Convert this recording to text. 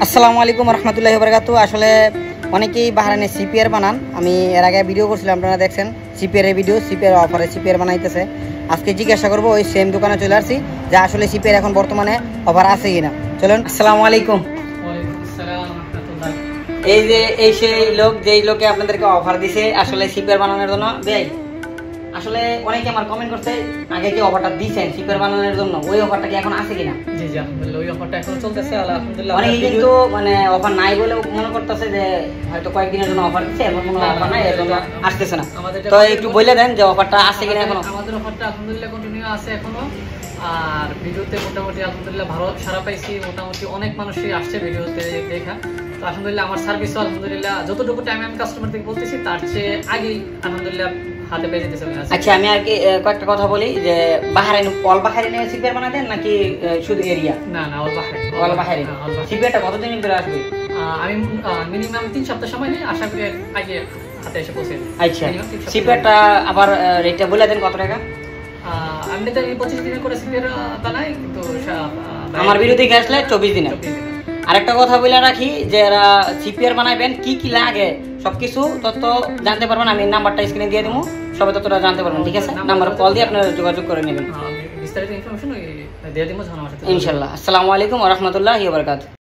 আসসালামু আলাইকুম রহমতুল্লাহি বারাকাতু। আসলে অনেকেই বাহারানে সিপিআর বানান। আমি এর আগে ভিডিও করছিলাম, আপনারা দেখছেন সিপিআর এর ভিডিও। সিপিআর অফারে সিপিআর বানাইতেছে। আজকে জিজ্ঞাসা করবো ওই সেম দোকানে চলে আসছি যে আসলে সিপিআর এখন বর্তমানে অফার আছে কিনা। চলুন। আসসালামু আলাইকুম। এই যে এই সেই লোক, যেই লোকে আপনাদেরকে অফার দিছে আসলে সিপিআর বানানোর জন্য। ভাই আসলে অনেকে আমার কমেন্ট করছে আগে যে অফারটা দিয়েছেন সিপিআর বানানোর জন্য, ওই অফারটা কি এখন আছে কিনা? জি জি আলহামদুলিল্লাহ, ওই অফারটা এখন চলতেছে আলহামদুলিল্লাহ। অনেকে কিন্তু মানে অফার নাই বলে মনে করতেছে যে হয়তো কয়েকদিনের জন্য অফার দিচ্ছে, এখন কোনো অফার নাই, এর জন্য আসতেছে না। তো একটু বলে দেন যে অফারটা আছে কিনা এখনো। আমাদের অফারটা আলহামদুলিল্লাহ কন্টিনিউ আছে এখনো। আর ভিডিওতে মোটামুটি আলহামদুলিল্লাহ ভালো সারা পাইছি, মোটামুটি অনেক মানুষই আসছে ভিডিওতে দেখা। তো আলহামদুলিল্লাহ আমার সার্ভিসও আলহামদুলিল্লাহ যতটুকু টাইম আমি কাস্টমার থেকে বলতেছি তার চেয়ে আগেই আলহামদুলিল্লাহ হাতে পেয়ে যেতেছে। আচ্ছা, আমি আর কি কয়েকটা কথা বলি যে বাহারাইন অল বাহারাইনে সিপিআর বানাই দেন নাকি শুধু এরিয়া? না না, অল বাহারাইন। অল বাহারাইন সিপিআরটা কতদিন ধরে আসবে? আমি মিনিমাম 3 সপ্তাহ সময় নিই, আশা করি আগে হাতে এসে পৌঁছে। আচ্ছা, সিপিআরটা আবার রেটটা বলে দেন কত টাকা? আমি তো 25 দিনের করে সিপিআর বানাই, কিন্তু আমার বিরুদ্ধে আসলে 24 দিনের। আরেকটা কথা বলে রাখি যে এরা সিপিআর বানাইবেন কি কি লাগে সবকিছু তথ্য জানতে পারবেন। আমি নাম্বারটা স্ক্রিনে দিয়ে দেবো, সবাই তথ্যটা জানতে পারবেন। ঠিক আছে, নাম্বার কল দিয়ে আপনারা যোগাযোগ করে নেবেন। বিস্তারিত ইনফরমেশন দিয়ে দিব ইনশাআল্লাহ। আসসালামু আলাইকুম ওয়া রাহমাতুল্লাহি ওয়া বারাকাতুহু।